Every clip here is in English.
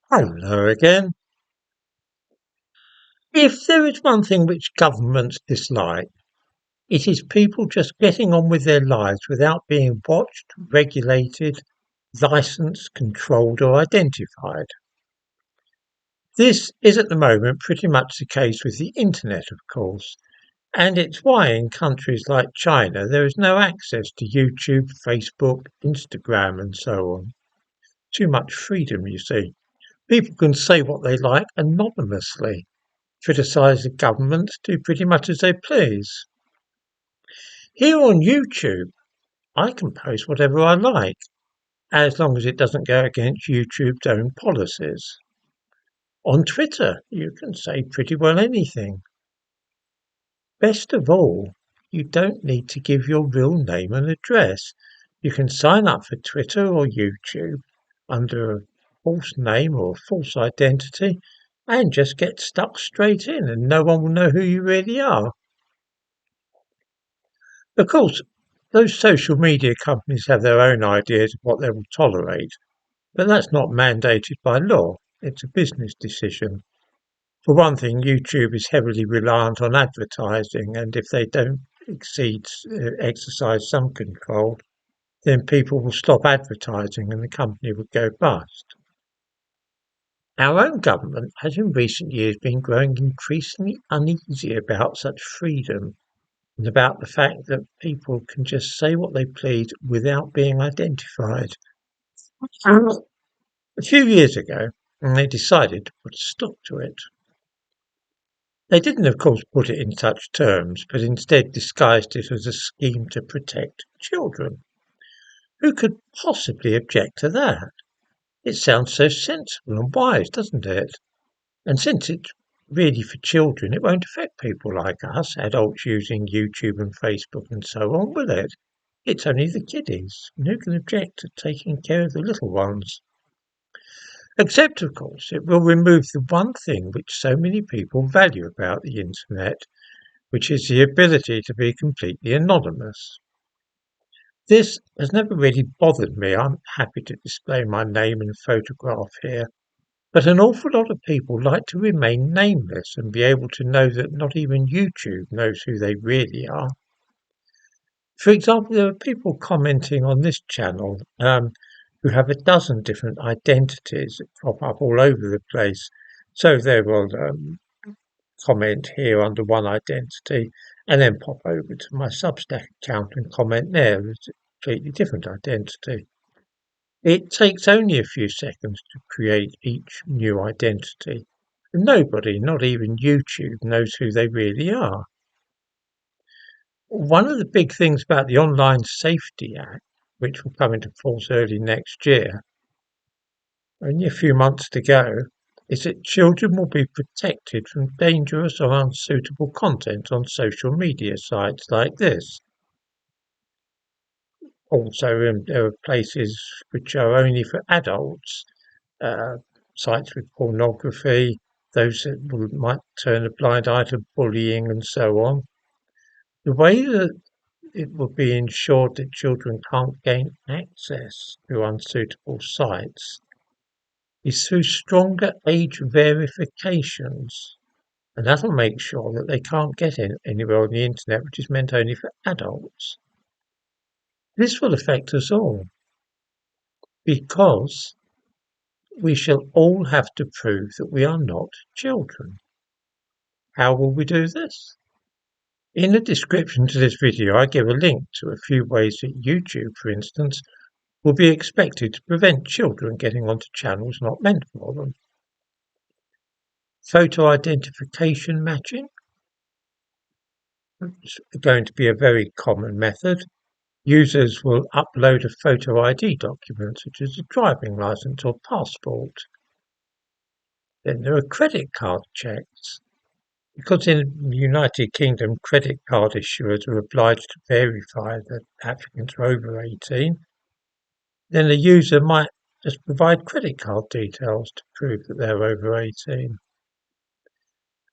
Hello again. If there is one thing which governments dislike, it is people just getting on with their lives without being watched, regulated, licensed, controlled, or identified. This is at the moment pretty much the case with the internet, of course, and it's why in countries like China there is no access to YouTube, Facebook, Instagram, and so on. Too much freedom, you see. People can say what they like anonymously, criticise the government, do pretty much as they please. Here on YouTube, I can post whatever I like, as long as it doesn't go against YouTube's own policies. On Twitter, you can say pretty well anything. Best of all, you don't need to give your real name and address. You can sign up for Twitter or YouTube under a false name or a false identity and just get stuck straight in, and no one will know who you really are. Of course, those social media companies have their own ideas of what they will tolerate, but that's not mandated by law. It's a business decision. For one thing, YouTube is heavily reliant on advertising, and if they don't exercise some control, then people will stop advertising and the company will go bust. Our own government has in recent years been growing increasingly uneasy about such freedom and about the fact that people can just say what they please without being identified. A few years ago, they decided to put a stop to it. They didn't, of course, put it in such terms, but instead disguised it as a scheme to protect children. Who could possibly object to that? It sounds so sensible and wise, doesn't it? And since it's really for children, it won't affect people like us, adults using YouTube and Facebook and so on, will it? It's only the kiddies, and who can object to taking care of the little ones? Except, of course, it will remove the one thing which so many people value about the internet, which is the ability to be completely anonymous. This has never really bothered me. I'm happy to display my name and photograph here. But an awful lot of people like to remain nameless and be able to know that not even YouTube knows who they really are. For example, there are people commenting on this channel who have a dozen different identities that crop up all over the place. So they will comment here under one identity and then pop over to my Substack account and comment there with a completely different identity. It takes only a few seconds to create each new identity. Nobody, not even YouTube, knows who they really are. One of the big things about the Online Safety Act, which will come into force early next year, only a few months to go, is that children will be protected from dangerous or unsuitable content on social media sites like this. Also, there are places which are only for adults, uh, sites with pornography, those that might turn a blind eye to bullying and so on. The way that it will be ensured that children can't gain access to unsuitable sites is through stronger age verifications, and that'll make sure that they can't get anywhere on the internet which is meant only for adults. This will affect us all because we shall all have to prove that we are not children. How will we do this? In the description to this video I give a link to a few ways that YouTube, for instance, will be expected to prevent children getting onto channels not meant for them. Photo identification matching is going to be a very common method. Users will upload a photo ID document such as a driving license or passport. Then there are credit card checks. Because in the United Kingdom credit card issuers are obliged to verify that applicants are over 18, then the user might just provide credit card details to prove that they're over 18.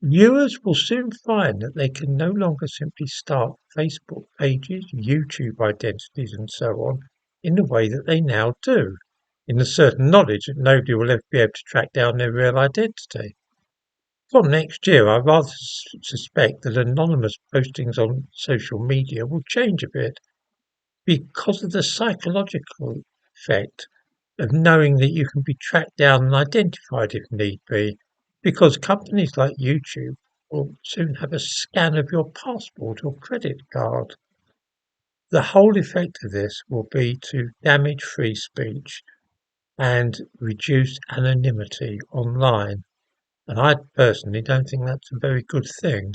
Viewers will soon find that they can no longer simply start Facebook pages, YouTube identities and so on in the way that they now do. in the certain knowledge that nobody will ever be able to track down their real identity. From next year, I rather suspect that anonymous postings on social media will change a bit because of the psychological effect of knowing that you can be tracked down and identified if need be, because companies like YouTube will soon have a scan of your passport or credit card. The whole effect of this will be to damage free speech and reduce anonymity online. And I personally don't think that's a very good thing.